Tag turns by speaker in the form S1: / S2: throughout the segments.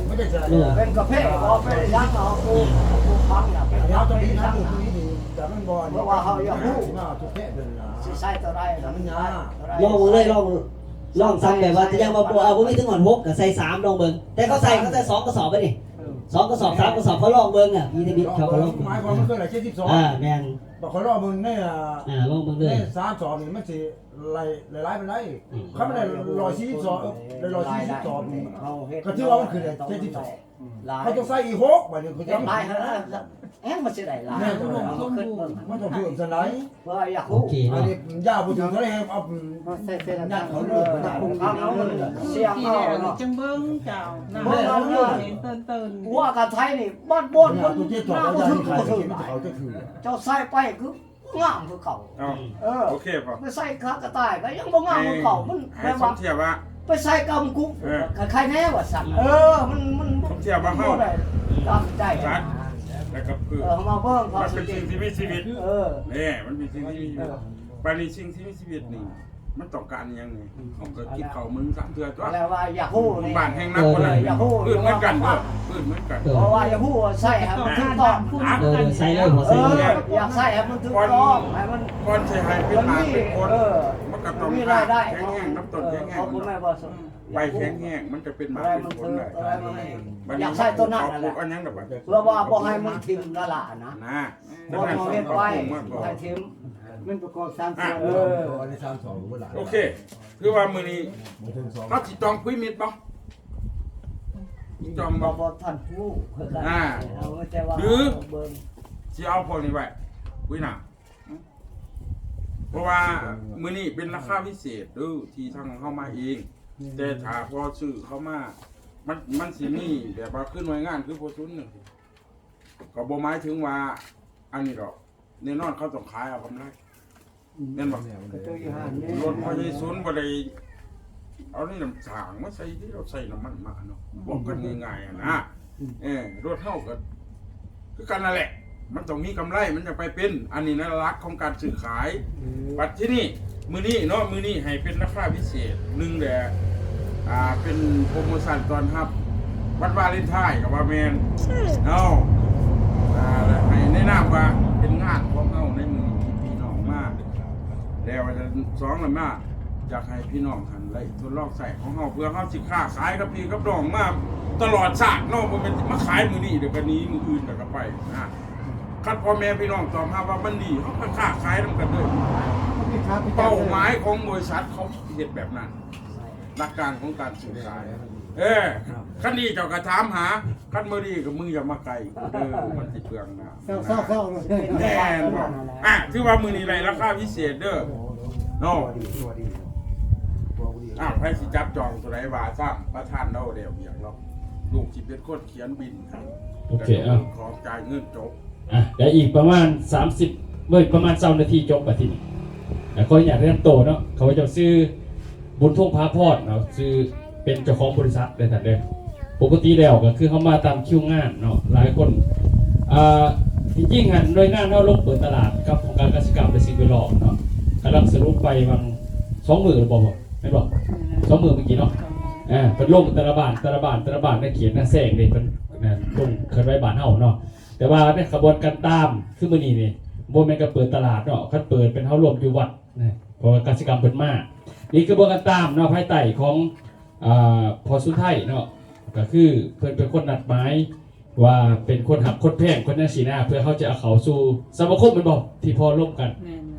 S1: ไม่ได้เจอ
S2: เป็นกระเพาะพอเป็นยักษ์เอาปูฟังน่ะเป็นยักษ์เป็นยักษ์
S1: แต่มันบ่
S2: เพราะว่าเขาอยากรู้
S1: ทุกแค่เป็นนะ
S2: สิใส่ตัวใดมันยา
S3: ลองเลยลองซ้ำแบบว่าจะยังมาปเอาไม่ถึงหอน6กับใส่3ลองเบิ่งแต่เขาใส่เขาใส่2กระสอบไปดิ2กระสอบ3กระสอบเขาลองเบิ่งอ่ะมีแต่บิดเขาลอง
S1: หมายความมันคืออะไร72
S3: แม่น
S1: บอกเขาลองมึงเนี่ย
S3: ลองเบิ่งเลย
S1: 3 2นี่มันสิหลายเป็นไรเขาไม่ได้142ได้142นี่ก็ถือว่ามันคือ72เขาต้องใส่อีก6บัดนี้คือจะ
S2: ลายมันสิได้ลาย
S1: มันต้องเพิ่มสไลด์
S2: ว่าอยาก
S3: โอ
S2: รู้
S3: เค
S1: อัน
S3: เนาะ
S1: นี้ยาวบ่ถึงเท่าไหร่เอา
S2: ใส่เป็นยักษ์เขาเ
S4: เสียงเอาจังเบิ้งเจ้าน้ำเห็นตื่น
S2: ว่ากันไทยนี่บ้านมัน
S1: ตัวเจ็ดต่อแล้วยาที่ขายกินเขาจะคือ
S2: เจ้าใส่ไปคืองามคือเก่า
S5: โอเคพอ
S2: ไปใส่ขากระต่ายก็ยังบ่งามคือเก่ามันแปลว่า
S5: เทียบว่า
S2: ไปใส่กำกุ๊กใครแน่ว่าสั่นมัน
S5: เทียบว่าเฮา
S2: ตั้งใจ
S5: แล้วก็คือ
S2: มาเบิ่งเขา
S5: มันเป็นสิ่งที่มีชีวิตนี่มันมีสิ่งที่มีชีวิตปานนี้สิ่งที่มีชีวิตนี่มันต้องการยังไงเขาก็กินข้าวมึง3เทื่อตัว
S2: แล้วว่าอยากฮู้นี่
S5: บ้านแห่งนักบ่ได้อยากฮู้เหมือนกันเด้อเหมือนกัน
S2: เพราะว่าอยากฮู้ใส่ให้มันถูกต้อง
S3: ใส่เลยหัวใส่เลย
S2: อยากใส่ให้มันถูกต้องให้มัน
S5: ก่อนใช้ให้เป็นหาเป็นคนมันก็ต้องแข็งแห้งน้ำต้นแข็งแห้งไปแข็งแห้งมันจะเป็นหมาเป็นคนได้
S2: อยากใส่ตัวนั้นแหละ
S5: อันยังดอกบัด
S2: เพื่อว่าบ่ให้มันทิ่มละล่ะนะบ่ให้เฮ็ดไว้ให้ทิ่มมันประกอบ3ส่วน
S1: อันนี้32บ่หลาย
S5: โอเคคือว่ามื้อนี้เฮาสิจองคุยมิตรบ่จอง
S2: บ่ทันผู้
S5: หรือสิเอาพวกนี้ไว้คุยหน้าเพราะว่ามื้อนี้เป็นราคาพิเศษเด้อที่ทางเฮามาเองแต่ถ้าพอซื้อเข้ามามันสิมีแบบว่าขึ้นหน่วยงานคือโพชุนนึงก็บ่หมายถึงว่าอันนี้ดอกแน่นอนเขาต้องขายเอากำไรแม่นบ่รถพยศูนย์บ่ได้เอานี่น้ำสางมาใส่ที่เราใส่น้ำมันมาเนาะบอกกันง่ายๆนะรถเฮาก็คือกันนั่นแหละมันต้องมีกำไรมันจะไปเป็นอันนี้นะลักของการซื้อขายบัดที่นี่มื้อนี้เนาะมื้อนี้ให้เป็นราคาพิเศษ1แหละเป็นโปรโมชั่นตอนรับวันวาเลนไทน์กับว่าแมนเนาะให้แนะนำว่าเป็นงานของเฮาในมือที่พี่น้องมาแล้วจะ2ละมาอยากให้พี่น้องหันไล่ทดลองใส่ของเฮาเพื่อเฮาสิค้าขายกับพี่กับน้องมาตลอดชาติเนาะบ่แม่นมาขายมื้อนี้เดี๋ยวก็นี้มื้ออื่นเดี๋ยวก็ไปนะคันพ่อแม่พี่น้องตอบมาว่ามันดีเฮาก็ค้าขายนำกันเด้อเป้าหมายของบริษัทเขาเฮ็ดแบบนั้นหลักการของการสื่อสารขั้นดีเจ้ากระถามหาขั้นเมื่อดีกับมึงอย่ามาไกลมันติดเปลืองนะแน่นอนถือว่ามือนี้ไรราคาพิเศษเด้อโน่ให้สิจับจองตัวไหนว่าซ้ำประธานเราเดี๋ยวอย่างเราลูกที่เป็นคนเขียนบิน
S3: โอเค
S5: ขอจ่ายเงินจบ
S3: เดี๋ยวอีกประมาณ30ประมาณ20 นาทีจบไปที่นี่แต่ก็อยากเริ่มโตเนาะเขาจะซื้อบุญทุ่งพาพอดเนาะซื้อเป็นเจ้าของบริษัทเลยแต่เดิมปกติแล้วก็คือเขามาตามคิวงานเนาะหลายคนจริงๆงานโดยงานเขาลงเปิดตลาดกับของการเกษตรกรรมเป็นสิ่งเป็นหลอกเนาะกำลังสรุปไปบาง20,000หรือเปล่าไม่บอก20,000เมื่อกี้เนาะเป็นลงแต่ละบ้านได้เขียนหน้าแซงเลยเป็นลงเคยไว้บ้านเฮาเนาะแต่ว่าในขบวนการตามคือมื้อนี้นี่บ่แม่นก็เปิดตลาดเนาะคันเปิดเป็นเฮารวมอยู่วัดนะเพราะเกษตรกรรมเพิ่นมานี่กระบวนการตามเนาะภายใต้ของพอสุไทยเนาะก็คือเพิ่นเป็นคนนัดหมายว่าเป็นคนหักคนแพงคนนั้นสีหน้าเพื่อเขาจะเอาเขาสู่สมาคมมันบอกที่พอร่วมกัน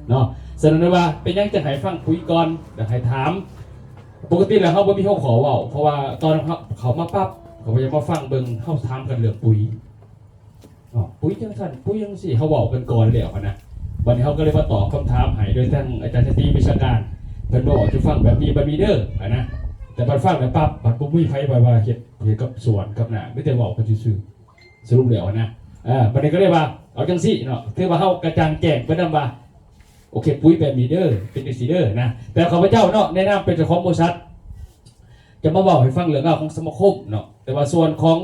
S3: เนาะเสนอว่าเป็นยังจะให้ฟังคุยก่อนจะให้ถามปกติแล้วเขาบ่มีเขาขอเว้าเพราะว่าตอนเขามาปั๊บเขาจะมาฟังเบิ่งเขาถามกันเรื่องปุ๋ยปุ๋ยจังซั่นปุ๋ยจังซี่เขาเว้ากันก่อนแล้วนะวันนี้เขาก็เลยมาตอบคำถามให้โดยท่านอาจารย์ชตรีวิชาการเพิ่นบอกจะฟังแบบนี้บ่มีเด้อนะแต่บัดฟังแล้วปั๊บบัดบ่มีไผว่าเฮ็ดกับสวนกับหน้าไม่แต่เว้ากันซื่อสรุปแล้วนะบัดนี้ก็เลยว่าเอาจังซี่เนาะถือว่าเฮากระจ่างแจ้งไปนำว่าโอเคปุ๋ยแบบนี้เด้อเป็นจังซี่เด้อนะแต่ข้าพเจ้าเนาะแนะนำเป็นเจ้าของบริษัทจะมาเว้าให้ฟังเรื่องราวของสมาคมเนาะแต่ว่าส่วนของ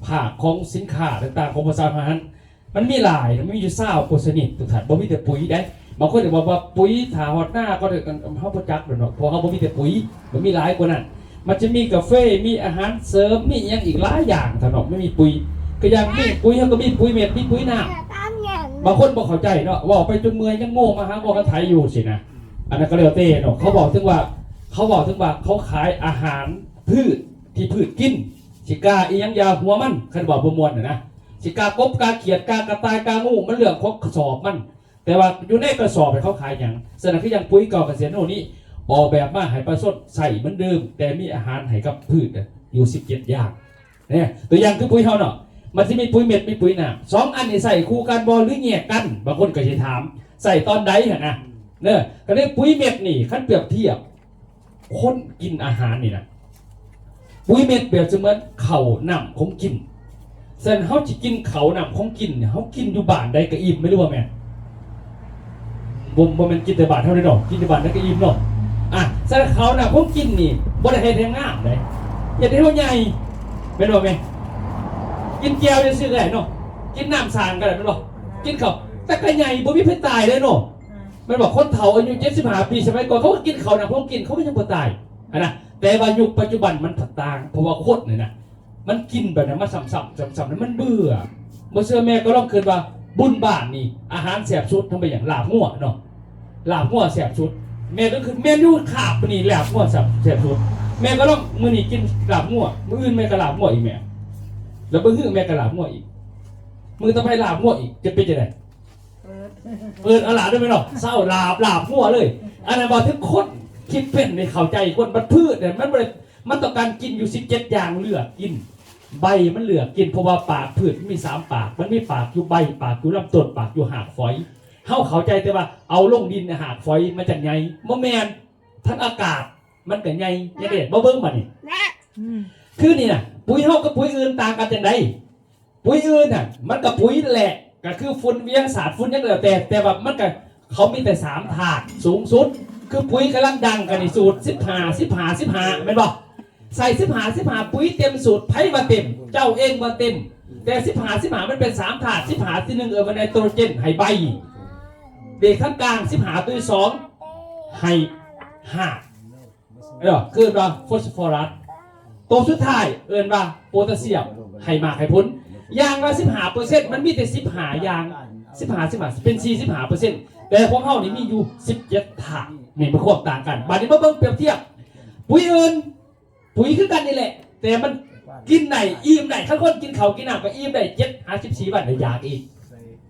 S3: ภาคของสินค้าต่างๆของภาษาพาหารมันมีหลายมันมีอยู่20กว่าชนิดทุกท่านบ่มีแต่ปุ๋ยได้บางคนจะบอกว่าปุ๋ยถาหอดหน้าก็เด็กกันเขาประจักษ์เนาะเพราะเขาบ่มีแต่ปุ๋ยมันมีหลายกว่านั้น มันจะมีกาแฟมีอาหารเสริมมีอย่างอีกหลายอย่างถนอมไม่มีปุ๋ยก็ยังมีปุ๋ยเขาก็มีปุ๋ยเม็ดมีปุ๋ยน้ำบางคนบอกเข้าใจเนาะว่าไปจนเมื่อยยังโง่มาหาบอกกันไทยอยู่สินะอันนั้นก็เรียกเต้เนาะเขาบอกถึงว่าเขาขายอาหารพืชที่พืชกินสิกาอีหยังยาหัวมันคันบอกประมวลนะสิกากบกาเขียดกากระต่ายกางูมันเรื่องของกระสอบมันแต่ว่าอยู่ในกระสอบเขาขายอย่างสนับคือยังปุ๋ยเก่าเกษตรโน่นนี้ออกแบบมาให้ปลาสดใส่เหมือนเดิมแต่มีอาหารให้กับพืชอยู่17อย่างเนี่ยตัวอย่างคือปุ๋ยเขาเนาะมันจะมีปุ๋ยเม็ดมีปุ๋ยหนา2อันนี้ใส่คู่กันบอลหรือแยกกันบางคนก็จะถามใส่ตอนใดนะเนี่ยก็ได้ปุ๋ยเม็ดนี่ขั้นเปรียบเทียบคนกินอาหารนี่นะปุ๋ยเม็ดเปรียบเสมือนเข่าน้ำของกินเส้นเขาจะกินเข่าน้ำของกินเนี่ยเขากินอยู่บ้านใดก็อิ่มไม่รู้ว่าแม่บ่มันกินแต่บาทเท่านั้นหรอกกินแต่บาทนั้นก็อิ่มหรอกสารเขาน่ะพวกกินนี่บ่ได้ให้แทงงามเลยอย่าได้เท่าใหญ่เป็นบ่แม่กินแก้วจะซื้อได้เนาะกินน้ำสางก็ได้เป็นบ่กินข้าวแต่ก็ใหญ่บ่มีเพิ่นตายเลยเนาะมันบอกคนเฒ่าอายุ75ปีสมัยก่อนเขาก็กินข้าวน่ะพวกกินเขาก็ยังบ่ตายนะแต่ว่ายุคปัจจุบันมันต่างเพราะว่าคนนี่นะมันกินแบบนั้นมาซ้ำๆนั้นมันเบื่อบ่เชื่อแม่ก็ลองคิดว่าบุญบ้านนี่อาหารแซ่บสุดทำไปอย่างลาบงัวเนาะลาบงัวแซ่บสุดแม่ก็คือเมนูขาบนี่ลาบงัวแซ่บสุดแม่ก็ต้องมื้อนี้กินลาบงัวมื้ออื่นแม่ก็ลาบงัวอีกแม่แล้วมื้ออื่นแม่ก็ลาบงัวอีกมื้อต่อไปลาบงัวอีกจะเป็นจังได๋เปิดเอาลาบได้มั้ยเนาะเศร้าลาบงัวเลยอันนั้นบ่ถึงคนคิดเป็นในเข้าใจคนมันพืชเนี่ยมันบ่ได้มันต้องการกินอยู่17อย่างเลือกกินใบมันเหลือกกินเพราะว่าปากพืชมี3ปากมันมีปากอยู่ใบปากอยู่ลำต้นปากอยู่หากฝอยเข้าใจแต่ว่าเอาลงดินหากฝอยมาจากไงบ่แม่นทั้งอากาศมันก็ไงยังไงบ่เบิ่งบัดนี้คือนี่น่ะปุ๋ยเฮากับปุ๋ยอื่นต่างกันจังได๋ปุ๋ยอื่นน่ะมันก็ปุ๋ยแหละก็คือฝุ่นเวียงสาดฝุ่นยังแล้วแต่ว่ามันก็เขามีแต่3ถาดสูงสุดคือปุ๋ยกำลังดังกันนี่สูตร15แม่นบ่ใส่15ปุ๋ยเต็มสูตรไผว่าเต็มเจ้าเองว่าเต็มแต่15มันเป็น3ถาด15ที่1มันไนโตรเจนให้ใบเด็กทั้งกลาง15ตัวที่2ให้5คือว่าฟอสฟอรัสตัวสุดท้ายเอิ้นว่าโพแทสเซียมให้มากให้พ้นอย่างละ15%มันมีแต่15อย่าง15เป็น45%แต่ของเฮานี่มีอยู่17ถาดนี่มันควบต่างกันบัดนี้มาเบิ่งเปรียบเทียบปุ๋ยอื่นปุ๋ยคือกันนี่แหละแต่มันกินไหนอิ่มไหนถ้าคนกินเขากินน้ำก็อิ่มได้7-54 วันได้อยากอีก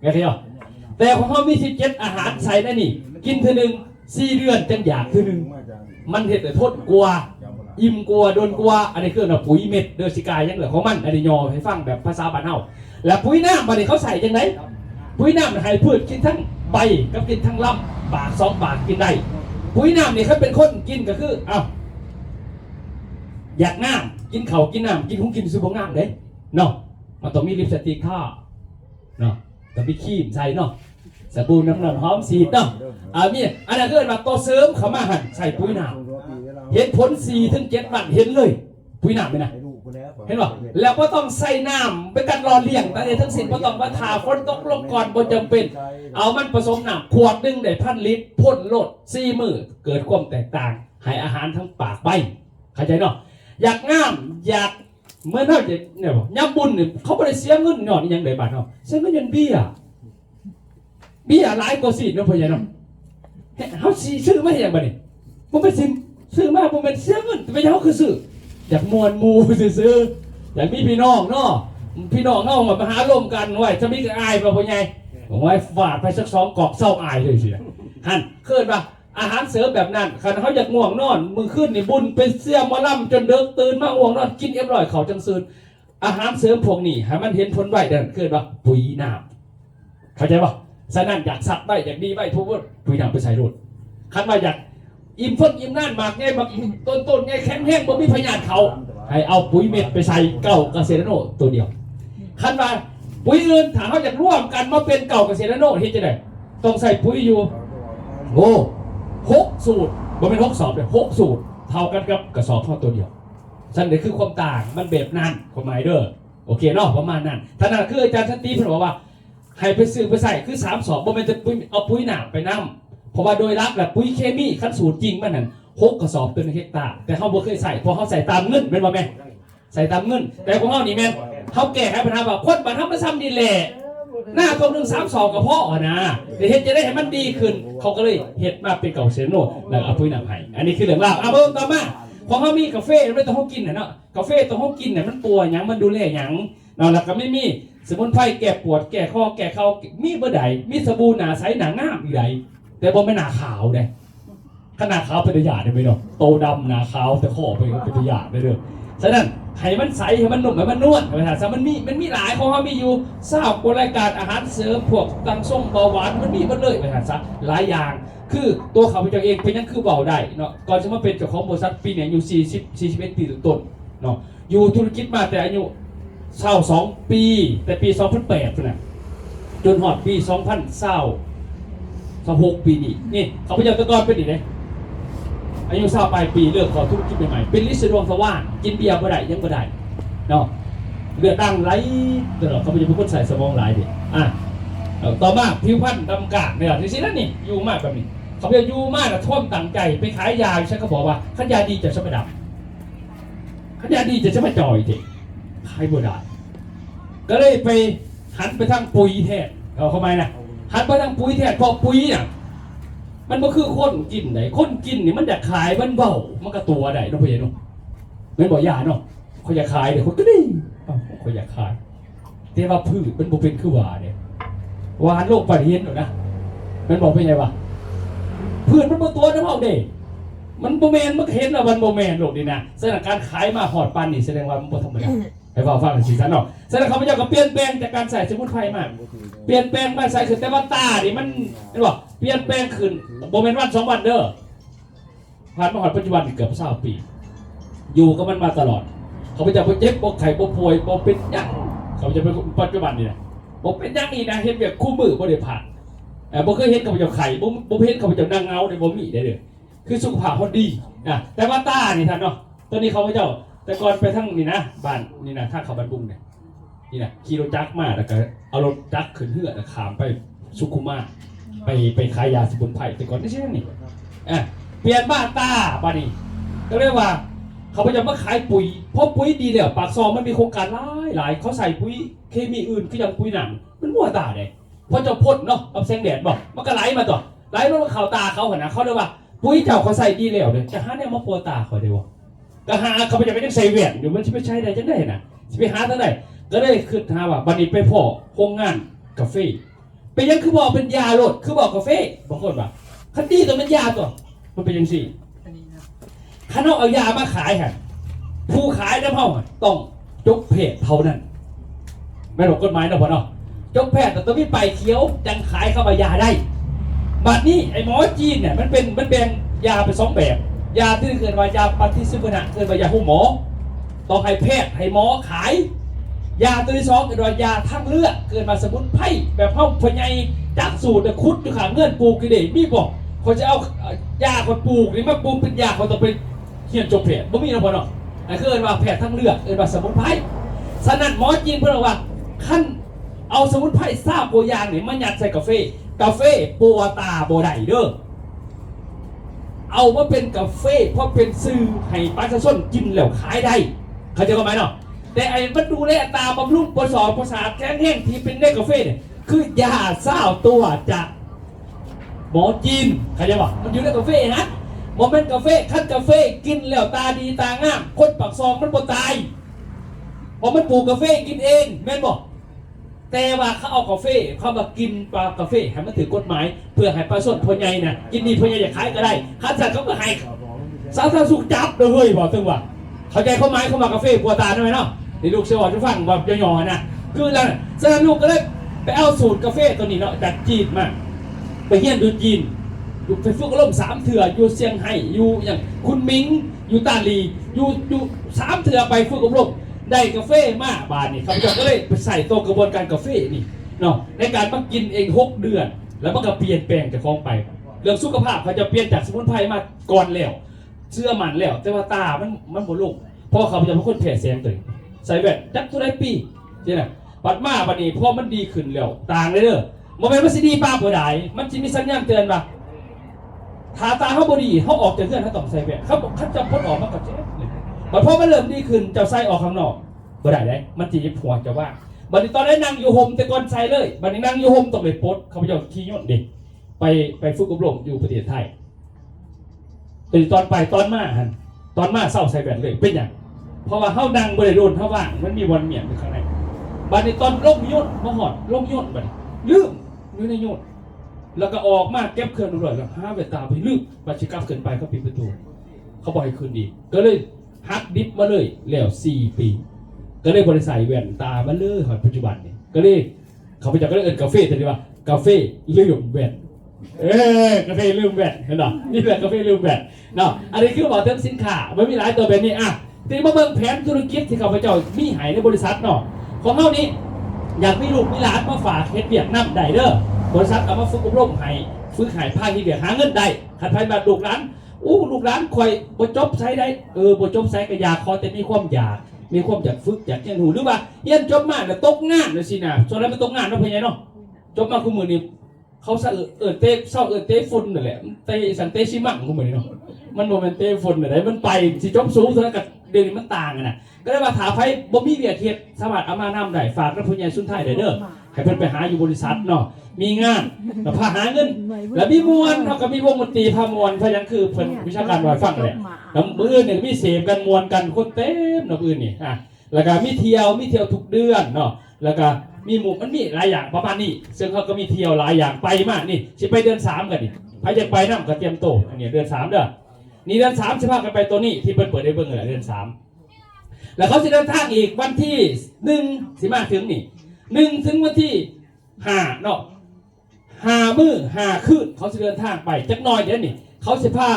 S3: ไงเที่ยวแต่ของเขามี17อาหารใส่ได้นี่กินเท่านึง4 เดือนจังอยากเท่านึงมันเห็ดแต่ทดกลัวอิ่มกลัวโดนกลัวอันนี้คือปุ๋ยเม็ดเดือดสิกายยังเหลือของมันอันนี้ยอให้ฟังแบบภาษาบ้านเฮาแล้วปุ๋ยน้ำบัดนี้เขาใส่จังไดปุ๋ยน้ำให้พืชกินทั้งใบกับกินทั้งลำปาก2ปากกินได้ปุ๋ยน้ำนี่เขาเป็นคนกินก็คืออยากน้ำกินเขากินน้ำกินของกินซื้อของน้ำเด้เนาะมันต้องมีลิปสติกท่าเนาะต้องมีครีมใส่เนาะสบู่น้ำหอมสีเนาะมีอันนั้นคือแบบตัวเสริมเขามาหั่นใส่ปุ๋ยน้ำเห็นผล4-7 วันเห็นเลยปุ๋ยน้ำไหมนะเห็นป่ะแล้วก็ต้องใส่น้ำเป็นการรอเลี้ยงแต่ทั้งสิ้นก็ต้องมาทาฝนตกลงก่อนบ่จำเป็นเอามันผสมน้ำขวดนึงได้1,000 ลิตรพ่นโลด4 มื้อเกิดความแตกต่างให้อาหารทั้งปากใบเข้าใจเนาะอยากงามอยากเมื่อเท่าจะเนี่ยบอกย่ำบุญเนี่ยเขาไม่ได้เสียเงินหน่อยยังไงบ้างเนาะเสียเงินยันเบี้ยหลายกว่าสิเนาะพ่อใหญ่เนาะเขาซื้อไม่อย่างบ้านี่ผมเป็นซิมซื้อมาผมเป็นเสียเงินแต่เขาคือซื้ออยากมวนมูซื้ออยากมีพี่น้องเนาะพี่น้องเนาะมาหาร่วมกันไว้จะมีอายป่ะพ่อใหญ่ผมไว้ฝาดไปสัก2 กอกเศร้าอายเลยสิฮั่นเคลื่อนป่ะอาหารเสริมแบบนั้นคันเขาอยากง่วงนอนมือขึ้นนี่บุญเป็นเสี่ยมมาล่ำจนเดิกตื่นมาง่วงนอนกินเอ็มร่อยเขาจังซืนอาหารเสริมพวกนี้ให้มันเห็นผลไวเดินขึ้นว่าปุ๋ยน้ำเข้าใจป่ะฉะนั้นอยากสัตว์ไวอยากดีไวทุกคนปุ๋ยน้ำไปใส่รุ่นคันว่าอยากอิ่มฝนอิ่มน่านมากไงบางต้นไงแข็งแห้งบ่มีพยานเขาให้เอาปุ๋ยเม็ดไปใส่เก่าเกษตรโนตัวเดียวคันว่าปุ๋ยอื่นถ้าเขาอยากร่วมกันมาเป็นเก่าเกษตรโนเฮ็ดจะได้ต้องใส่ปุ๋ยอยู่6 สูตรมันเป็น6 สอบเลย6 สูตรเท่ากันกับกระสอบเท่าตัวเดียวฉันนี่คือความต่างมันแบบนั้นความหมายเด้อโอเคเนาะประมาณนั้นท่านนั้นคืออาจารย์ชันตีเพิ่นบอกว่าให้ไปซื้อไปใส่คือ3 สอบบ่แม่นจะปุ๋ยเอาปุ๋ยหนามไปนำเพราะว่าโดยหลักแหละปุ๋ยเคมีขั้นสูตรจริงมันนั่น 6กระสอบต่อ1เฮกตาร์แต่เขาบ่เคยใส่เพราะเขาใส่ตามเงินเป็นบ่แม่ใส่ตามเงินแต่ของเขานี่แม่เขาแก้ไขปัญหาว่าคนบ้านเฮามันซ้ำนี่แหละหน้าตรง132กับพ่อนะเดี๋ยวเฮ็ดจะได้ให้มันดีขึ้นเขาก็เลยเฮ็ดมาเป็นเก่าเซโนแล้วเอาปุ๋ยนำให้อันนี้คือเรื่องราวเบิ่งต่อมาพอเขามีกาแฟไม่ต้องเขากินน่ะเนาะกาแฟต้องเขากินน่ะมันปัวหยังมันดูแลหยังเนาะแล้วก็ไม่มีสมุนไพรแก้ปวดแก้คอแก้เข่ามีบ่ได้มีสบู่หนาใสหนางามอีกใดแต่บ่แม่นหน้าขาวเด้ขนาดขาวเป็นหยาดได้ไหมเนาะโตดำหน้าขาวแต่คอเป็นหยาดได้เด้อฉะนั้นให้มันใสให้มันนุ่มให้มันนวลไปหาซะมันมีหลายของเขามีอยู่ทราบกรายการอาหารเสริมพวกตังส่งเบาหวานมันมีหมดเลยไปหาซะหลายอย่างคือตัวเขาเองเป็นยังคือเบาได้เนาะก่อนจะมาเป็นเจ้าของบริษัทปีเนี่ยอยู่41 ปีต้นเนาะอยู่ธุรกิจมาแต่อายุ22 ปีแต่ปี 2008น่ะจนหอดปี2026 ปีนี่เขาพยายามตะกอนเป็นอีกเลยอายุ20 ปลายปีเลือกขอธุรกิจใหม่ๆเป็นลิสต์ดวงสว่างกินเบียร์บ่ได้ยังบ่ได้เนาะเลือดตั้งไหลตลอดเขาพยายามเป็นคนใส่สมองหลายดิต่อมาผิวพรรณดำกาเนี่ยที่สินั่นนี่อยู่มากแบบนี้เขาไปอยู่มากกับท่วมตั้งใจไปขายยาฉันก็บอกว่าขันยาดีจะใช้ประดับขันยาดีจะใช้ประจอยเด็กขายบ่ได้ก็เลยไปหันไปทางปุ๋ยแทนเอาเข้ามานะหันไปทางปุ๋ยแทนเพราะปุ๋ยเนี่ยมันก็คือคนกินไหนคนกินนี่มันจะขายมันเบามันก็ตัวไหนน้องพี่น้องไม่บอกยาเนาะเขาอยากขายเดี๋ยวคนก็ดีเขาอยากขายแต่ว่าพืชมันบ่เป็นคือว่าเนี่ยวานโลกปฏิเห็นหรอนะมันบอกเป็นไงวะพืชมันบ่ตัวน้ำเอาเด้มันโบแมนมันเห็นแล้วมันโบแมนโลกนี่นะแสดงการขายมาหอดปันนี่แสดงว่ามันบ่ธรรมดาให้ฟังหน่อยสิสันเนาะแสดงเขาพยายามก็เปลี่ยนแปลงจากการใส่สมุนไพรมาเปลี่ยนแปลงมาใส่ขึ้นแต่ว่าตาดิมันเห็นบ่เปลี่ยนแปลงขึ้นโบแมนวัน2 วันเด้อผ่านมาหอดปัจจุบันเกือบ20 ปีอยู่กับมันมาตลอดเขาพยายามเจ็บบ่ไข้บ่ป่วยบ่เป็นหยังเขาจะเป็นปัจจุบันนี่นะบ่เป็นหยังนี่นะเห็นแบบคู่มือบ่ได้ผ่านบ่เคยเห็นเขาพยายามไข้บ่เห็นเขาพยายามนางเงาได้บ่มีได้เด้อคือสุขภาพเขาดีนะแต่ว่าตานี่ท่านเนาะตัวนี้เขาพยายามแต่ก่อนไปทั้งนี่นะบ้านนี่นะถ้าเขาบ้านบุ้งเนี่ยนี่นะขี่รถจักรมาแล้วก็เอารถจักรขึ้นเรือแล้วขามไปสุขุมาไปขายยาสมุนไพรแต่ก่อนไม่ใช่นี่เปลี่ยนบ้านตาบ้านนี้ก็เรียกว่าเขาพยายามมาขายปุ๋ยเพราะปุ๋ยดีเนี่ยปากซองมันมีโครงการหลายเขาใส่ปุ๋ยเคมีอื่นก็ยังปุ๋ยหนังมันมั่วตาเลยเพราะจะพ่นเนาะกับแสงแดดบอกมันก็ไหลมาต่อไหลมาเข่าตาเขาเหรอนะเขาเรียกว่าปุ๋ยเจ้าเขาใส่ดีแล้วเลยจะหาเนี่ยมาปัวตาเขาได้วะก็หาเขาจะไปยังใส่แหวนอยู่มันจะไปใช้ได้จังได้นะจะไปหาทั้งไหนก็ได้คือหาว่าบันนี้ไปพ่อโรงงานกาแฟเป็นยังคือบอกเป็นยาโลดคือบอกกาแฟบางคนว่าคันดีตัวมันยาตัวมันเป็นยังสี่ข้าน้องเอายามาขายฮะผู้ขายน้ำเฮาต้องจกเพจเท่านั้นไม่หลบกฎหมายนะพ่อเนาะจกเพจแต่ตัวมีไปเขียวจังขายเข้ามายาได้บัดนี้ไอ้หมอจีนเนี่ยมันแบ่งยาเป็น2 แบบยาที่เกิดมายาปฏิสิวนะเกิดมายาหูหมอต้องให้แพทย์ให้หมอขายยาตัวที่2เกิดมายาทั้งเลือดเกิดมาสมุนไพรแบบเฮาพญายจากสูตรคุดอยู่ข้างเงื่อนปลูกกี่เดมีบอกเขาจะเอายาคนปลูกนี่มาปลูกเป็นยาเขาต้องไปเขียนจบแพทย์บ่มีนะพ่อเนาะนั่นคือเกิดมาแพทย์ทั้งเลือดเกิดมาสมุนไพรฉะนั้นหมอจีนเพิ่นว่าขั้นเอาสมุนไพรซาโปยางนี่มายัดใส่กาแฟปัวตาบ่ได้เด้อเอามาเป็นกาแฟเพราะเป็นซื้อให้ประชาชนกินแล้วขายได้เข้าใจไหมเนาะแต่ไอ้มันดูแลตาบำรุงประสาทแข็งแห้งที่เป็นได้กาแฟเนี่ยคือยาเศร้าตัวจากหมอจีนเข้าใจป่ะมันอยู่ในกาแฟนะมันเป็นกาแฟขั้นกาแฟกินแล้วตาดีตางามคนปากซองมันบ่ตายเพราะมันปลูกกาแฟกินเองแม่นบอกแต่ว่าเขาเอากาแฟเขามากินปลากาแฟให้มันถือกฎหมายเพื่อให้ประชาชนพอใหญ่น่ะกินดีพอใหญ่อยากขายก็ได้ข้าราชการเขาก็ให้สาธารณสุขจับเลยเฮ้ยบอกตึงว่าเข้าใจเขาไหมเขามากาแฟปัวตาได้ไหมเนาะในลูกเสียวจะฟังแบบย่อๆนะคือแล้วฉะนั้นลูกก็เลยไปเอาสูตรกาแฟตัวนี้เนาะจากจีนมาไปเฮียนดูจีนอยู่ไปฝึกอารมณ์3 เถื่ออยู่เซี่ยงไฮ้อยู่อย่างคุณมิงอยู่ตาลีอยู่3 เถื่อไปฝึกอบรมได้กาแฟมาบานนี่เขาก็เลยไปใส่ตัวกระบวนการกาแฟนี่เนาะในการมากินเอง6 เดือนแล้วมันก็เปลี่ยนแปลงจากของไปเรื่องสุขภาพเขาจะเปลี่ยนจากสมุนไพรมาก่อนแล้วเชื่อมันแล้วแต่ว่าตามันบ่ลงเพราะเขาจะเป็นคนแพ้แสงตัวใส่แว่นจักทุกปีใช่ไหมปัดมาบัดนี้พอมันดีขึ้นแล้วต่างเลยเด้อโมเมนต์มันสิดีป้าบ่ได้มันจะมีสัญญาณเตือนว่า ทาตาเขาบดีเขาออกจากเพื่อนเขาต้องใส่แว่นเขาบอกเขาจะพ้นออกมากับเจ๊เลยบัดพอมันเริ่มดีขึ้นเจ้าใส่ออกข้างนอกบ่ได้เลยมันจีบหัวจะว่าบัดนี้ตอนนั้นนั่งอยู่โฮมแต่ก่อนใส่เลยบัดนี้นั่งอยู่โฮมต้องไปโพสเขาไปเอาขี้ย่นดิไปฝึกอบรมอยู่ประเทศไทยตอนไปตอนมาเศร้าใส่แว่นเลยเป็นอย่างเพราะว่าเขาดังบริโดนเขาว่างมันมีวันเมียนอยู่ข้างในบัดนี้ตอนลงย่นมาหอดลงย่นบัดนี้ลืมอยู่ในย่นแล้วก็ออกมาเก็บเครื่องดูเลยแล้วหาเวตาไปลืมบัดชิกลับขึ้นไปเขาปิดประตูเขาบอกให้คืนดีก็เลยฮักดิฟมาเลยแล้ว4 ปีก็เลยบริษัทแว่นตามาเลยหอดปัจจุบันเนี่ยก็เลยเขาไปจากก็เลยเอิ้นกาแฟแต่ดีว่ากาแฟลืมแว่นกาแฟลืมแว่นเห็นหรอนี่แหละกาแฟลืมแว่นเนาะอันนี้คือบอกเติมสินค้ามันมีหลายตัวแบบนี้อ่ะทีมาเบิ่งแผนธุรกิจที่เขาไปเจ้ามีหายในบริษัทเนาะของเขานี้อยากมีลูกมีหลานมาฝากเฮ็ดเวียกนำได้เด้อบริษัทเอามาฝึกอบรมให้ฝึกหายภาคที่เวียกหาเงินได้ขัดไผแบบลูกหลานลูกหลานคอยบ่จบใช้ได้บ่จบใช้ก็อยากขอแต่มีความอยากฝึกอยากเรียนรู้หรือว่าเรียนจบมาแล้วตกงานเลยสินะส่วนนั้นมันตกงานเนาะพ่อใหญ่เนาะจบมาคู่มือนี่เขาเอิ้นเตะฝุ่นนั่นแหละเตะสันเตะชิมังคู่มือนี่เนาะมันบ่แม่นเตะฝุ่นอะไรมันไปสิจบสูงเท่านั้นกับเดี๋ยวนี้มันต่างกันน่ะก็เลยว่าถาไผบ่มีเวียกเฮ็ดสามารถเอามานำได้ฝากกับพ่อใหญ่สุนไทยได้เด้อให้เพิ่นไปหาอยู่บริษัทเนาะมีงานแล้วพาหาเงินแล้วมีมวนเฮาก็มีวงดนตรีพามวนเพราะหยังคือเพิ่นวิชาการว่าฟังแหละแล้วมื้ออื่นนี่มีเสพกันมวนกันคนเต็มเนาะมื้อนี่แล้วก็มีเที่ยวทุกเดือนเนาะแล้วก็มีหมู่มันมีหลายอย่างประมาณนี้ซึ่งเขาก็มีเที่ยวหลายอย่างไปมากนี่สิไปเดือน3กันนี่ใครจะไปนำก็เตรียมโตอันนี้เดือน3เด้อนี่เดือน3สิพากันไปตัวนี้ที่เพิ่นเปิดให้เบิ่งเดือน3แล้วเขาสิเดินทางอีกวันที่1สิมาถึงนี่1ถึงวันที่5เนาะ5 มื้อ 5 คืนเขาสิเดินทางไปจักหน่อยเดี๋ยวนี้เขาสิพา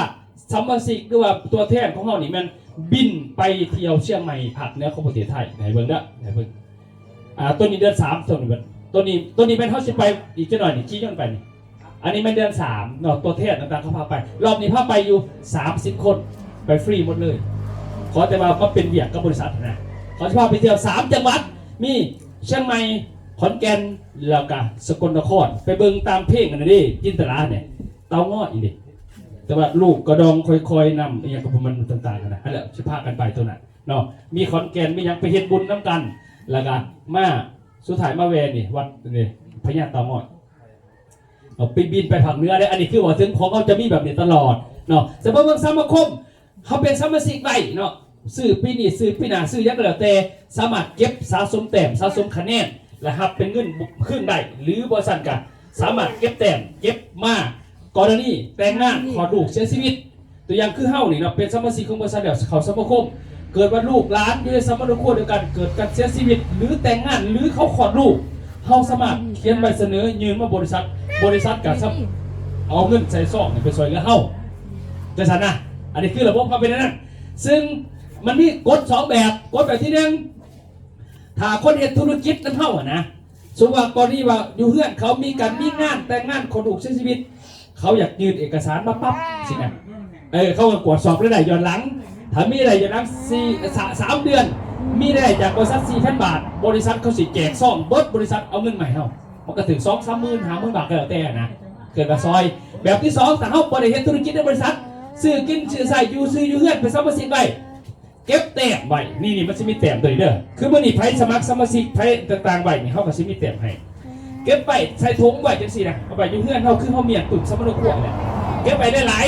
S3: สัมมาสิกหรือว่าตัวแทนของเฮานี่มันบินไปเที่ยวเชียงใหม่ภาคเหนือของประเทศไทยไหนเบิ่งเด้อไหนเบิ่งตัวนี้เดือน3ตัวนี้เป็นเฮาสิไปอีกจักหน่อยนี่ชี้ย้อนไปนี่อันนี้มันเดือน3เนาะตัวแทนต่างๆเขาพาไปรอบนี้พาไปอยู่30คนไปฟรีหมดเลยขอแต่ว่าก็เป็นเวียกกับบริษัทนะเขาจะพาไปเที่ยว3จังหวัดมีเชียงใหม่ขอนแก่นแล้วก็สกลนครไปเบิ่งตามเพลงกันนะดิจินตลาเนี่ยเตาง้ออีกดิแต่ว่าลูกกระดองค่อยๆนำอย่างกับมันต่างๆกันนะนั่นแหละจะพากันไปตัวนั้นเนาะมีขอนแก่นมียังไปเฮ็ดบุญน้ำกันแล้วก็มาสุดท้ายมาเวนี่วัดนี่พญาเตาง้อเอาไปบินไปภาคเหนือได้อันนี้คือว่าถึงของเขาจะมีแบบนี้ตลอดเนาะแต่ว่าเมืองสมาคมเขาเป็นสมาชิกไว้เนาะซื้อปีนี้ซื้อปีหน้าซื้อยักษ์แล้วแต่สามารถเก็บสะสมแต้มสะสมคะแนนและครับเป็นเงินขึ้นได้หรือบริษัทกันสามารถเก็บแต้มเก็บมากรณีแต่งงานขอลูกเสียชีวิตตัวอย่างคือเฮานี่เนาะเป็นสมาชิกของบริษัทเดียวเขาสมาคมเกิดว่าลูกหลานอยู่ในสมาคมเดียวกันเกิดการเสียชีวิตหรือแต่งงานหรือเขาขอลูกเฮาสามารถเขียนใบเสนอยื่นมาบริษัทกับเอาเงินใส่ซองไปซอยเหลือเฮาแต่สันนะอันนี้คือระบบความเป็นนั้นซึ่งมันมีกฎ2แบบกฎแบบที่1ถ้าคนเฮ็ดธุรกิจนำเฮานะสมมติว่ากรณีว่าอยู่เฮือนเขามีงานแต่งงานคนถูกเสียชีวิตเขาอยากยื่นเอกสารมาปั๊บสินะเขาก็ตรวจสอบได้ย้อนหลังถ้ามีอะไรย้อนหลัง3 เดือนมีได้จากบริษัท 4,000 บาทบริษัทเขาสิแจกซ่องบริษัทเอาเงินใหม่เฮามันก็ถึง 2-3 หมื่น 50,000 บาทก็แล้วแต่นะเกิดมาซอยแบบที่2ถ้าเฮาบ่ได้เฮ็ดธุรกิจในบริษัทซื้อกินซื้อใส่อยู่เฮือนเป็นสมาชิกไว้เก็บแต้มไว้นี่มันจะมีแต้มตัวนี้เด้อคือมื้อนี้ไผสมัครสมาชิกไผต่างๆไว้นี่เฮาก็สิมีแต้มให้เก็บไว้ใส่ถุงไว้จังซี่นะเอาไปอยู่เฮือนเฮาคือเฮาเมียนตุ่มสมนุครัวเนี่ยเก็บไว้ได้หลาย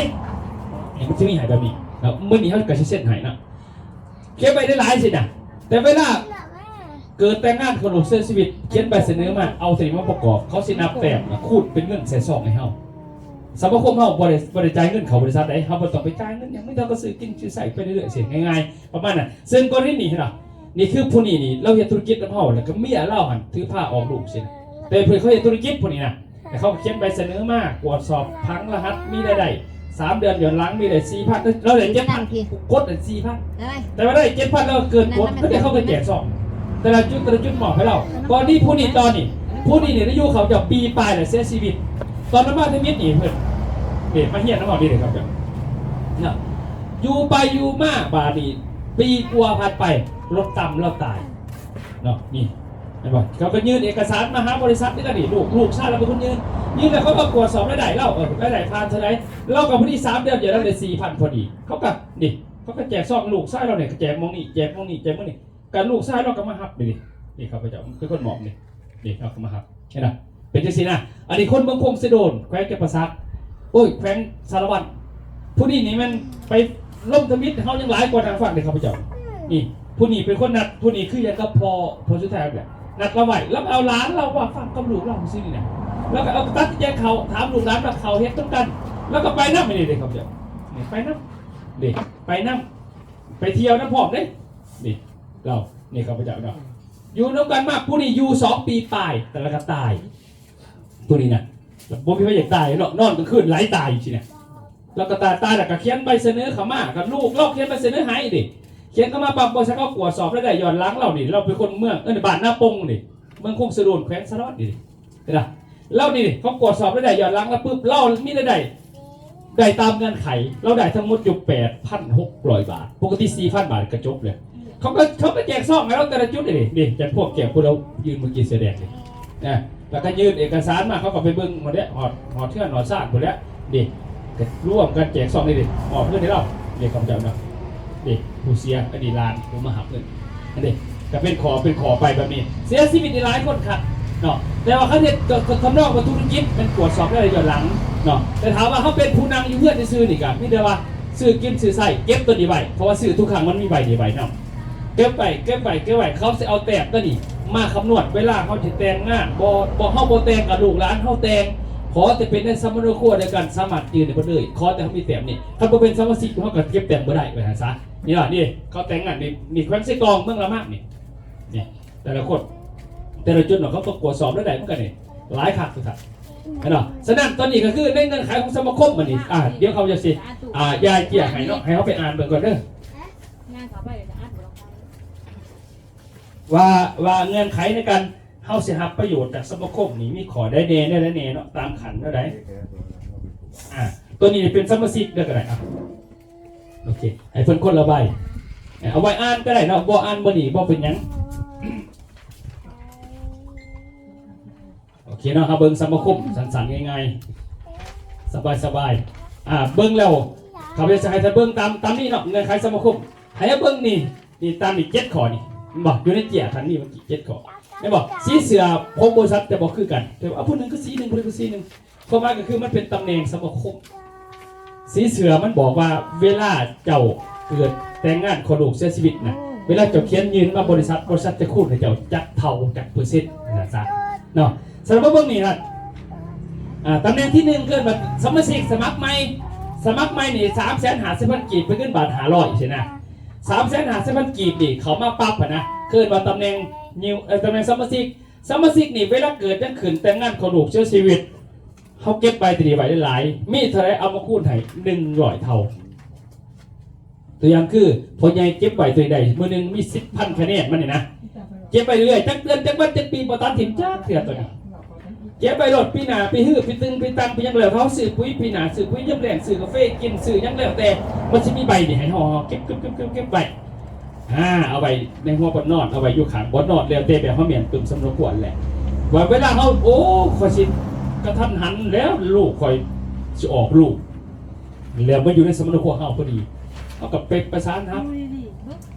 S3: นี่มันสิมีให้แบบนี้แล้วมื้อนี้เฮาก็สิเซ็นให้นะเก็บไว้ได้หลายสินะแต่เวลาเกิดแต่งงานคนลูกเสียชีวิตเขียนใบเสนอมาเอาสิ่งมาประกอบเขาสินับแต้มคูณเป็นเงินใส่ซองให้เฮาสมาคมเฮาบ่ได้จ่ายเงินเขาบริษัทใดเฮาบ่ต้องไปจ่ายเงินยังไม่ต้องก็ซื้อกินซื้อใส่ไปเรื่อยๆเสียง่ายๆประมาณนั้นซึ่งกรณีนี้นะนี่คือผู้นี้นี่เราเฮ็ดธุรกิจกับเฮาแล้วก็เมียเราหั่นถือผ้าออกลูกสิแต่เพิ่นเขาเฮ็ดธุรกิจผู้นี้นะแต่เขาเขียนใบเสนอมาตรวจสอบพังรหัสมีได้3 เดือนย้อนหลังมีได้ 4,000 เราได้ 7,000 กดได้ 4,000 แต่ว่าได้ 7,000 แล้วเกินกดก็ได้เขาก็แจกซองแต่ละจุดหมอบให้เราก่อนนี้ผู้นี้นี่อายุเขาจะปีปลายแล้วเสียชีวิตตอนนั้นมาทมิตรนี่เพิ่นมาเฮียนน้ำหอมดีเลยครับเนี่ยอยู่ไปอยู่มาบาดีปีกลัวพัดไปรถต่ำแล้วตายเนาะนี่ เห็นป่ะเขาก็ยื่นเอกสารมาหาบริษัทนี่ก็ดิลูกชาติเราเป็นคนยื่นแล้วเขาก็ตรวจสอบรายได้เรารายได้ผ่านเท่าไหร่เรากับพอดี3 เดือนเดี๋ยวเราได้4,000พอดีเขาก็แจกซองลูกชายเราเนี่ยแจกมองนี่แจกมองนี่แจกมองนี่การลูกชายเราก็มาฮับนี่เขาไปเจ้าเป็นคนหมอบนี่เขาก็มาฮับเห็นไหมเป็นจังซี่นะอันนี้คนเมืองคงเสดนแขวงแก่ประซักโอ้ยแขวงสารวัตรผู้นี้นี่มันไปล่มทมิตเขายังหลายกว่าทางฝั่งเลยเขาไปเจ้านี่ผู้นี้เป็นคนนัดผู้นี้คือยังก็พอสุดท้ายแบบนัดเราไหวแล้วเอาหลานเราว่าฟังกับลูกเราซินี่นะแล้วก็เอาตัดแยกเขาถามลูกหลานว่าเขาเฮ็ดต้องกันแล้วก็ไปน้ำไปเลยครับเจ้าไปน้ำไปน้ำไปเที่ยวน้ำพร้อมเด้นี่เรานี่เขาไปเจ้าเนาะอยู่น้ำกันมากผู้นี้อยู่2 ปีปลายแต่ละก็ตายผู้นี้นะบ่มีใครอยากตายเนาะนอนกลางคืนไหลตายอยู่สิเนี่ยแล้วก็ตายแล้วก็เขียนใบเสนอเขามากับลูกเราเขียนใบเสนอให้ดิเขียนเข้ามาปั๊บบริษัทก็ตรวจสอบได้ย้อนหลังเราดิเราเป็นคนเมืองบ้านหน้าปงดิเมืองคงสะดวนแขวงสารวัตรดิเห็นไหมเราดิเขาตรวจสอบได้ย้อนหลังแล้วปุ๊บเรามีได้ตามเงื่อนไขเราได้ทั้งหมดอยู่ 8,600 บาทปกติ 4,000 บาทกระจบเลยเขาก็แจกซองให้เราแต่ละจุดเลยดิจะพวกแจกพวกเรายืนเมื่อกี้เสียแดงเลยนะแล้วก็ยืนเอกสารมาเขาก็ไปเบิ้งมาเนี้ยหอดเทื่อนหอดซากหมดแล้วดิร่วมกันแจกซองนี่ดิออกเพื่อนให้เราเรียกคำจำนะดิผู้เสียอดีตลานผู้มาหับเงินอันนี้ก็เป็นขอไปแบบนี้เสียชีวิตหลายคนขัดเนาะแต่ว่าเขาเนี่ยทำนอกประตูยิบเป็นตรวจสอบได้ย้อนหลังเนาะแต่ถามว่าเขาเป็นผู้นำอยู่เพื่อนในซื้อนี่กันไม่ได้ว่าซื้อกินซื้อใส่เก็บตัวนี้ไว้เพราะว่าซื้อทุกครั้งมันมีใบนี้ใบเนาะเก็บไปเขาจะเอาแตกตัวนี้มาคำนวณเวลาเขาจะแต่งงานบ่เข้าบ่แต่งกับลูกหลานเข้าแต่งขอแต่เป็นในสมรครัวในการสมัครยืนในคนเลยขอแต่เขามีแต้มนี่ถ้าบ่เป็นสมาชิกเขาก็เก็บแต้มบ่ได้ไปหาซะนี่ล่ะนี่เขาแต่งงานนี่แขวงไส้กรองเมืองละมากนี่แต่ละคนแต่ละจุดเนาะเขาก็ตรวจสอบได้เหมือนกันนี่หลายครั้งสุดท้ายเนาะฉะนั้นตอนนี้ก็คือในเงื่อนไขของสมาคมมันนี่เดี๋ยวเขาจะสิยายเกี่ยให้เนาะให้เขาไปอ่านเบิ่งก่อนเด้อว่าเงื่อนไขในการเฮาสิรับประโยชน์จากสมาคมนี่มีขอได้แน่เนาะตามขันเท่าใดตัวนี้เป็นสมาชิกได้ก็ได้โอเคให้เพิ่นคนละใบเอาไว้อ่านก็ได้เนาะบ่อ่านบ่นี่บ่เป็นหยังโอเคเนาะครับเบิ่งสมาคมสั้นๆง่ายๆสบายๆเบิ่งแล้วเขาจะให้ท่านเบิ่งตามนี่เนาะเงื่อนไขสมาคมให้เบิ่งนี่ตามนี่7ข้อนี่บอกอยู่ในเจียคันนี้มันกี่7ข้อไม่บอกสีเสือพงบริษัทแต่บอกคือกันแต่ว่าผู้นึงก็สีนึงผู้นึงก็สีนึงความหมายก็คือมันเป็นตำแหน่งสมาคมสีเสือมันบอกว่าเวลาเจ้าเกิดแต่งงานขอลูกเสียชีวิตนะเวลาเจ้าเขียนยืนมาบริษัทจะคูณให้เจ้าจักเท่าจักเปอร์เซ็นต์นะจ๊ะเนาะสำหรับเบื้องนี้นะตำแหน่งที่1เกิดแบบสมาชิกสมัครใหม่นี่350,000 กีบไปขึ้นบาท500ใช่ไหม350,000 กีบนี่เขามาปั๊บนะเกิดว่าตำแหน่งตำแหน่งสมาชิกนี่เวลาเกิดยังขืนแต่งงานขอลูกเสียชีวิตเขาเก็บใบตีใบได้หลายมีเท่าไรเอามาคูณให้100 เท่าตัวอย่างคือพอใหญ่เก็บใบตัวใดมือหนึ่งมี10,000 คะแนนมันเนี่ยนะเก็บไปเรื่อยจักเดือนจักวันจักปีปตันถิ่มจ้าเถื่อนตัวนี้เก็บไปรถปีหนาปีหื้อปีตึงปีตังปียังเหลือเขาสื่อปุ๋ยปีหนาสื่อปุ๋ยย่ำแหลงสื่อกาแฟกินสื่อยังเหลือแต่มันจะมีใบนี่ให้ห่อเก็บใบเอาไปในหัวบนนอนเอาไปอยู่ขางบนนอนแล้วแต่แบบเขาเหมียนตุ่มสำรวจแหละว่าเวลาเขาคอยสิกระทันหันแล้วลูกคอยจะออกลูกแล้วมาอยู่ในสมรภูมิเขาพอดีเขากับเป็ดประสานครับ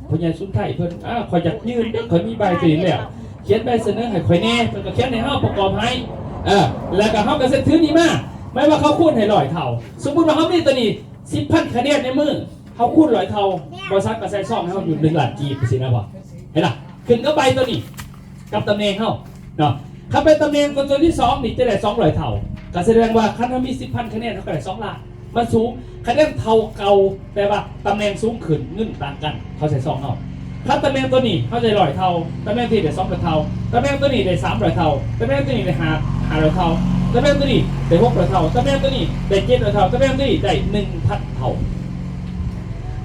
S3: พญาสุนไทยเพิ่นคอยอยากยืนคอยมีใบตีแล้วเขียนใบเสนอให้คอยแน่เพิ่นก็เขียนในห้าประกอบให้แล้วก็เขาก็เสร็จถือนี่มาไม่ว่าเขาคูณให้100 เท่าสมมติว่าเขามีตัวนี้10,000 คะแนนในมือเขาคูณ100 เท่าบริษัทก็ใส่ซองให้เขาอยู่1 ล้านกีบสินะบ่เห็นล่ะขึ้นก็ใบตัวนี้กับตำแหน่งเขาเนาะถ้าเป็นตำแหน่งตัวที่2นี่จะได้200 เท่าก็แสดงว่าคันเขามี10,000 คะแนนเขาก็ได้2 ล้านมันสูงคะแนนเท่าเก่าแต่ว่าตำแหน่งสูงขึ้นเงินต่างกันเขาใส่ซองเขาถ้าตำแหน่งตัวนี้เขาได้100 เท่าตำแหน่งที่ได้200 เท่าตำแหน่งตัวนี้ได้300 เท่าตำแหน่งตัวนี้ได้500 เท่าตำแหน่งตัวนี้ได้600 เท่าตำแหน่งตัวนี้ได้700 เท่าตำแหน่งตัวนี้ได้ 1,000 เท่า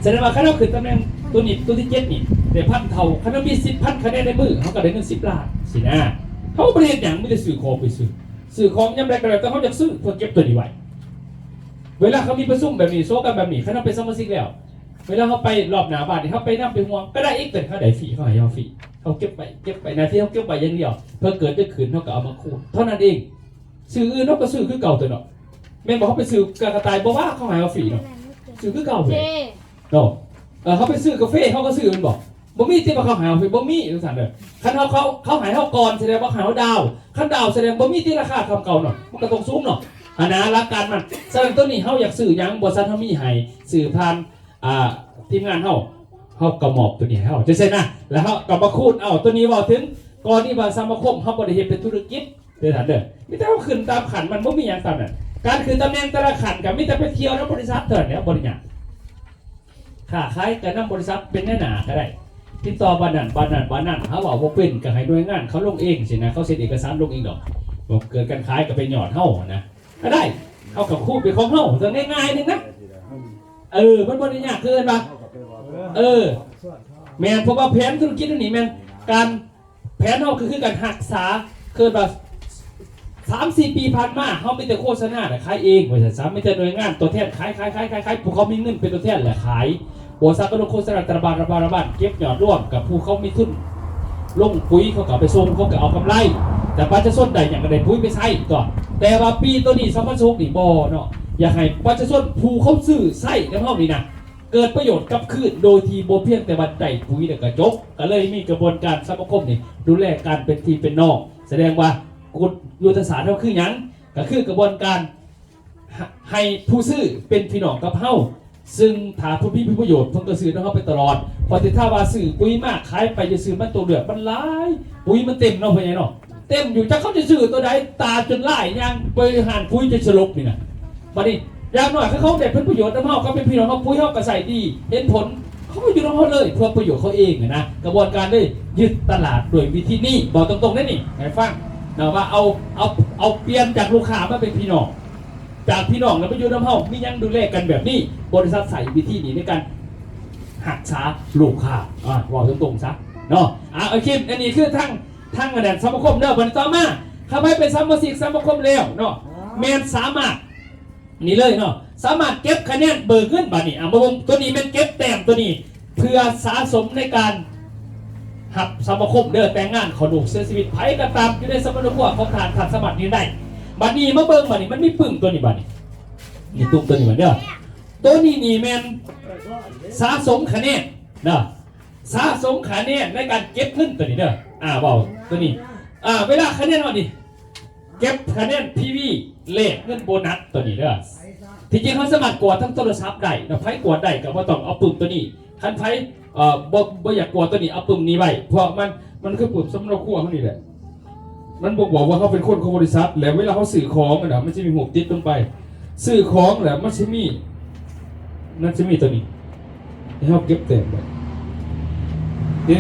S3: แสดงว่าคันเขาขึ้นตำแหน่งตัวนี้ตัวที่7นี่ได้1,000 เท่าคันเขามี10,000 คะแนนในมือเขาก็ได้เงิน10 ล้านสินะเขาไม่ได้อย่างไม่ได้ซื้อของไปซื้อของย่ำแรกก็แล้วแต่เขาจะซื้อเพื่อเก็บตัวนี้ไว้เวลาเขามีประชุมแบบนี้โซกันแบบนี้เขาต้องเป็นสมาชิกแล้วเวลาเขาไปรอบหน้าบ้านเขาไปนั่งไปห่วงก็ได้อีกแต่เขาได้ฟรีเขาให้เขาฟรีเขา เขาเก็บไปนาที่เขาเก็บไปอย่างเดียวเพื่อเกิดจะขืนเขาก็เอามาคูณเท่านั้นเองสื่ออื่นเขาก็สื่อคือเก่าตัวเนาะแม่บอกเขาไปสื่อกระต่ายบอกว่าเขาหายเอาฟรีเนาะสื่อคือเก่าเลยเนาะเขาไปซื้อกาแฟเขาก็ซื้อมันบอกบ่มีที่ว่าเขาหายเอาฟรีบ่มีทุกท่านเลยคันเขาหายเขาก่อนแสดงว่าหายเอาดาวคันดาวแสดงบ่มีที่ราคาคำเก่าเนาะมันก็ต้องสูงเนาะอันนะรักการมันแสดงตัวนี้เขาอยากสื่อยังบริษัทเขามีให้สื่อผ่านทีมงานเขากระหมอบตัวนี้ให้เขาจะเซ็นนะแล้วเขากลับมาคูณเอาตัวนี้บอกถึงก่อนที่ว่าสมาคมเขาบริหารเป็นธุรกิจเดือดเด้อไม่ต้องขึ้นตามขันมันไม่มีอย่างตามนั้นการขึ้นตำแหน่งแต่ละขันกับมิตรไปเที่ยวแล้วบริษัทเถิดเนี่ยบริหารค่าขายกับน้ำบริษัทเป็นแน่หนาก็ได้ติดต่อบ้านนั้นเขาบอกว่าเป็นกับให้หน่วยงานเขาลงเองสินะเขาเซ็นเอกสารลงเองดอกบอกเกิดการขายกับเป็นหยอดเท่านะก็ได้เอากับคู่เป็นของเท่าตัวง่ายๆนึงนะมันบริหารเกินปะแมนเพราะว่าแผนธุรกิจนี่แมนการแผนเขาคือการหักษาเกิดแบบ3-4 ปีผ่านมาเขาไม่แต่โฆษณาแต่ขายเองบริษัทไม่แต่หน่วยงานตัวแทนขายผู้เขามีเงินเป็นตัวแทนแหละขายบริษัทก็ลงโฆษณาระบาดเก็บหยอดร่วมกับผู้เขามีทุนลงปุ๋ยเขาก็ไปส่งเขาก็เอากำไรแต่ปัจจุบันใดอย่างกระไดปุ๋ยไปใช้ก่อนแต่ว่าปีตัวนี้2016นี่บ่เนาะอยากให้ปัจจุบันผู้เขาซื้อใช้ในห้องนี้นะเกิดประโยชน์กับคืนโดยที่โบเพียงแต่บันไดปุ๋ยแต่กระจกก็เลยมีกระบวนการสมาคมนี่ดูแลการเป็นทีเป็นนอกแสดงว่ายุทธศาสตร์เขาคือหยังก็คือกระบวนการให้ผู้ซื้อเป็นพี่น้องกับเฮาซึ่งถ้าผู้มีประโยชน์เพิ่งก็ซื้อต้องเข้าไปตลอดพอที่ถ้าว่าซื้อปุ๋ยมากขายไปจะซื้อมันตัวเดือดมันหลายปุ๋ยมันเต็มเนาะพ่อใหญ่เนาะเต็มอยู่จะเขาจะซื้อตัวใดตาจนไล่ยังไปหันปุ๋ยจะสลบนี่นะบัดนี้อย่างน้อยเขาได้ผลประโยชน์น้ำเฮาก็เป็นพี่น้องเขาปุ๋ยเฮาก็ใส่ดีเห็นผลเขาก็อยู่น้ำเฮาเลยเพื่อประโยชน์เขาเองนะกระบวนการได้ยึดตลาดโดยวิธีนี้บอกตรงๆได้นี่ไงฟังนะว่าเอาเปลี่ยนจากลูกค้ามาเป็นพี่น้องจากพี่น้องแล้วไปอยู่น้ำเฮามียังดูแลกันแบบนี้บริษัทใส่วิธีนี้ในการหักษาลูกค้าบอกตรงๆซะเนาะโอเคอันนี้คือทั้งกระดานสมาคมเนาะบันต่อมาทำให้เป็นสมาคมแล้วเนาะแมนสามารถนี่เลยเนาะสามารถเก็บคะแนนเบิกขึ้นบัดนี้ตัวนี้เป็นเก็บแต้มตัวนี้เพื่อสะสมในการหับสมาคมเดินแต่งงานขอดูเสียชีวิตไผ่กระตามอยู่ในสมรภูมิของทานสมัครนี้ได้บัดนี้มาเบิ่งบัดนี้มันมีปึ้งตัวนี้บัดนี้นี่ตุ้มตัวนี้บัดเด้อตัวนี้นี่แมนสะสมคะแนนเนาะสะสมคะแนนในการเก็บขึ้นตัวนี้เด้อเบาตัวนี้เวลาคะแนนเอาดิเก็บคะแนนพีวีเลขเงินโบนัสตัวนี้เด้อที่จริงเขาสมัครกวดทั้งโทรศัพท์ได้นะไพ่กวดได้ก็บ่ต้องเอาปุ่มตัวนี้คันไพ่บ่อยากกวดตัวนี้เอาปุ่มนี้ไว้เพราะมันคือปุ่มสำหรับขั้วเขานี่แหละมันบอกว่าเขาเป็นคนของบริษัทแล้วเวลาเขาสื่อของนะมันจะมีหัวติดลงไปสื่อของแหละมันจะมีตัวนี้ให้เขาเก็บเต็มไปนี่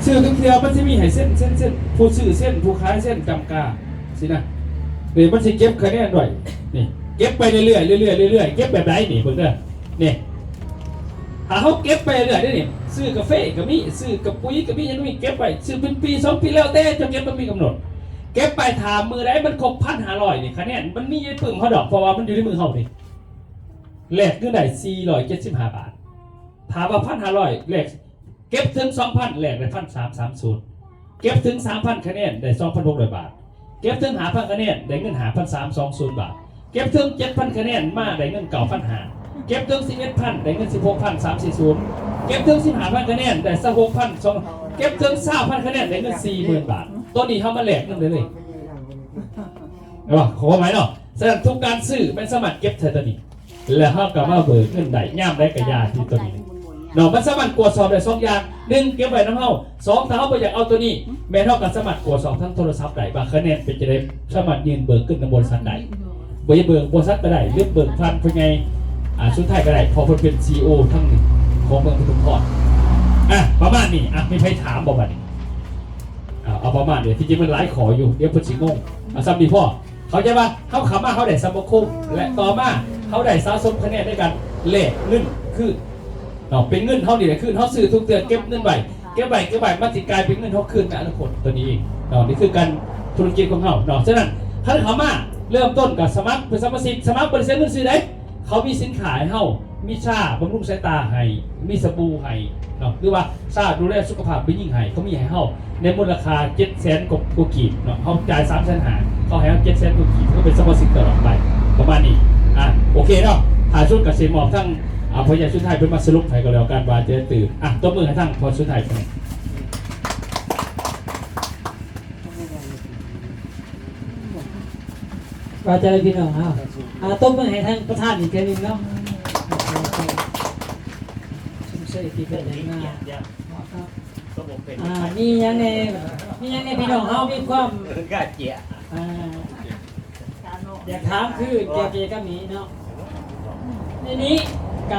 S3: สื่อทุกเทียมันจะมีให้เส้นผู้สื่อเส้นผู้ขายเส้นกำกาสินะเดี๋ยวมันจะเก็บคะแนนด้วยนี่เก็บไปเรื่อยๆเก็บแบบไหนนี่เพื่อนเนี่ยถ้าเขาเก็บไปเรื่อยๆนี่ซื้อกาแฟก็มีซื้อกับปุ๋ยก็มียังมีเก็บไปซื้อเป็นปี2 ปีแล้วแต่จะเก็บมันมีกำหนดเก็บไปถามมือได้มันครบ1,500นี่คะแนนมันมีปึ่งเขาดอกเพราะว่ามันอยู่ในมือเขานี่แลกเงินได้475 บาทถามว่า1,500แลกเก็บถึง 2,000แลกได้1,330เก็บถึง 3,000 คะแนนได้ 2,600 บาทเก็บถึง 5,000 คะแนนได้เงิน5,320 บาทเก็บถึง 7,000 คะแนนมาได้เงิน9,500เก็บถึง 11,000 ได้เงิน 16,340เก็บถึง 15,000 คะแนนได้ 16,200เก็บถึง 20,000 คะแนนได้เงิน 40,000 บาทตัวนี้เขามาแลกนั่นเลยเห็นป่ะขอหมายเนาะแสดงทุกการซื้อเป็นสมัครเก็บเทอร์นี้แล้วเขากลับมาเบิกเงินได้ย่ามได้กระยาที่ตัวนี้เนาะมันสามารถกวดสอบได้2 อย่าง1เก็บไว้น้ำเฮา2ถ้าเขาไปอยากเอาตัวนี้แม้เท่ากับสามารถกวดสอบทั้งโทรศัพท์ได้บางคะแนนเป็นจะได้สามารถยืนเบิกขึ้นในบริษัทได้บ่จะเบิกบริษัทก็ได้หรือเบิกพันเป็นไงสุดท้ายก็ได้พอเป็น CEO ทั้งหนึ่งของเมืองปทุมพรประมาณนี้มีใครถามบอกว่าเอาประมาณเดี๋ยวที่จริงมันไลฟ์ขออยู่เดี๋ยวเพิ่นสิงงซ้ำดีพ่อเขาจะว่าเขาขำมาเขาได้สมาคมและต่อมาเขาได้สะสมคะแนนด้วยกันเลขเงินคือเป็นเงินเขานี่แหละคือเขาซื้อทุกเดือนเก็บเงินไว้มันจะกลายเป็นเงินเขาคืนในอนาคตตัวนี้เองนี่คือการธุรกิจของเขาฉะนั้นถ้าเขามาเริ่มต้นกับสมัครเป็นสมาชิกสมัครบริษัทเงินซื้อได้เขามีสินค้าให้เขา มีชาบำรุงสายตาให้มีสบู่ให้เนาะหรือว่าชาดูแลสุขภาพเป็นยิ่งให้เขามีให้เฮาในมูลค่า700,000กว่ากีบเนาะเฮาจ่าย300,000เขาให้เฮา700,000กว่ากีบก็เป็นสมาชิกตลอดไปประมาณนี้โอเคเนาะหาชุดกับเสียหมอบทั้งพอใหญ่ชุดไทยเป็นมาสรุปให้ก็แล้วกันว่าจะตื่นตัวมือให้ทั้งพอชุดไทยไป
S6: ว่าจะได้พี่น้องต้มมือให้ทางประธานอีกทีนึงเนาะชุมเสยที่เป็นยังไงมียังไงพี่น้องเฮามีความกะเจียอยากถามคือเกี่ยวกับนี้เนาะในนี้